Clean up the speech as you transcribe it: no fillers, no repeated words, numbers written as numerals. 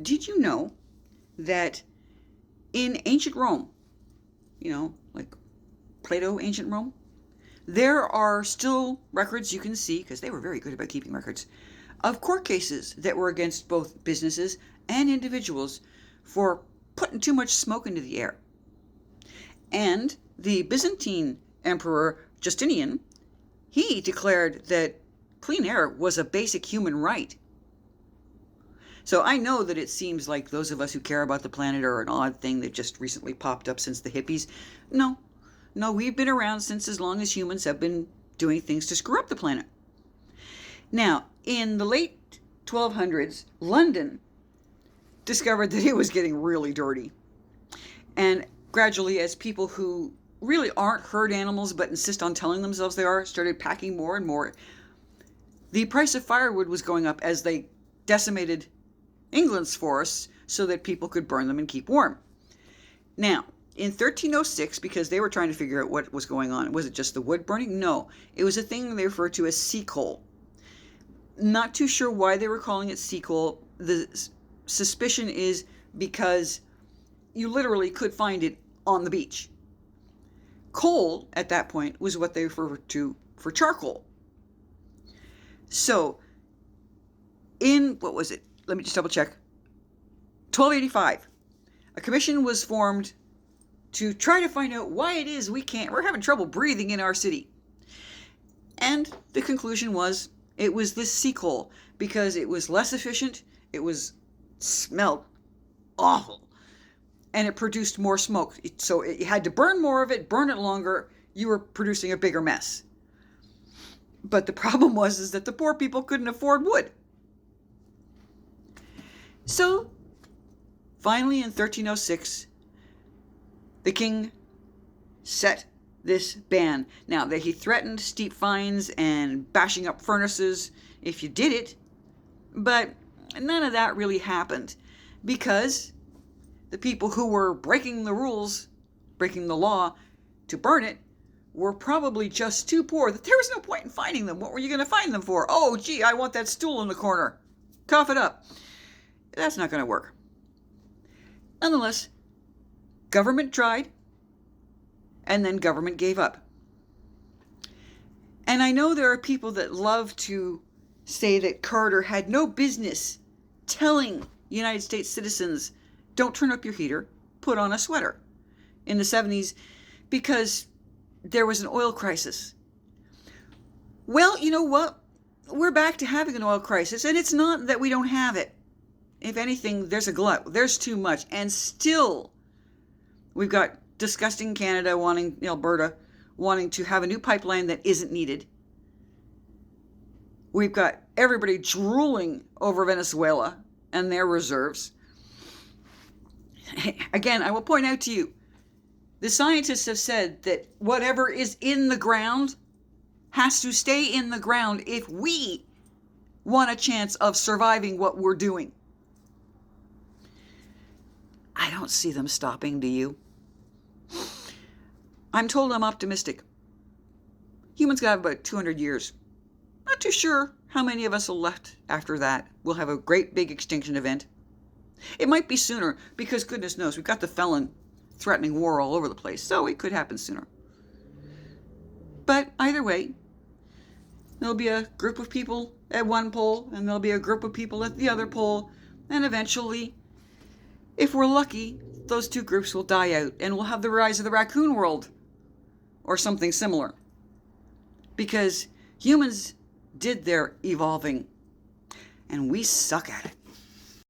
Did you know that in ancient Rome, like Plato, ancient Rome, there are still records you can see, because they were very good about keeping records, of court cases that were against both businesses and individuals for putting too much smoke into the air. And the Byzantine Emperor Justinian, he declared that clean air was a basic human right. So I know that it seems like those of us who care about the planet are an odd thing that just recently popped up since the hippies. No, we've been around since as long as humans have been doing things to screw up the planet. Now, in the late 1200s, London discovered that it was getting really dirty. And gradually, as people who really aren't herd animals but insist on telling themselves they are started packing more and more, the price of firewood was going up as they decimated England's forests so that people could burn them and keep warm. Now, in 1306, because they were trying to figure out what was going on, was it just the wood burning? No, it was a thing they referred to as sea coal. Not too sure why they were calling it sea coal. The suspicion is because you literally could find it on the beach. Coal, at that point, was what they referred to for charcoal. So, what was it? Let me just double check. 1285, a commission was formed to try to find out why it is we're having trouble breathing in our city. And the conclusion was it was this sea coal, because it was less efficient, smelled awful, and it produced more smoke. So you had to burn more of it, burn it longer, you were producing a bigger mess. But the problem was that the poor people couldn't afford wood. So, finally in 1306, the king set this ban. Now, that he threatened steep fines and bashing up furnaces if you did it, but none of that really happened, because the people who were breaking the rules, breaking the law to burn it, were probably just too poor that there was no point in finding them. What were you going to find them for? Oh, gee, I want that stool in the corner. Cough it up. That's not going to work. Nonetheless, government tried, and then government gave up. And I know there are people that love to say that Carter had no business telling United States citizens, don't turn up your heater, put on a sweater in the 70s, because there was an oil crisis. Well, you know what? We're back to having an oil crisis, and it's not that we don't have it. If anything, there's a glut. There's too much. And still, we've got disgusting Canada Alberta wanting to have a new pipeline that isn't needed. We've got everybody drooling over Venezuela and their reserves. Again, I will point out to you, the scientists have said that whatever is in the ground has to stay in the ground if we want a chance of surviving what we're doing. I don't see them stopping, do you? I'm told I'm optimistic. Humans got about 200 years. Not too sure how many of us are left after that. We'll have a great big extinction event. It might be sooner, because goodness knows, we've got the felon threatening war all over the place, so it could happen sooner. But either way, there'll be a group of people at one pole, and there'll be a group of people at the other pole, and eventually, if we're lucky, those two groups will die out, and we'll have the rise of the raccoon world, or something similar. Because humans did their evolving, and we suck at it.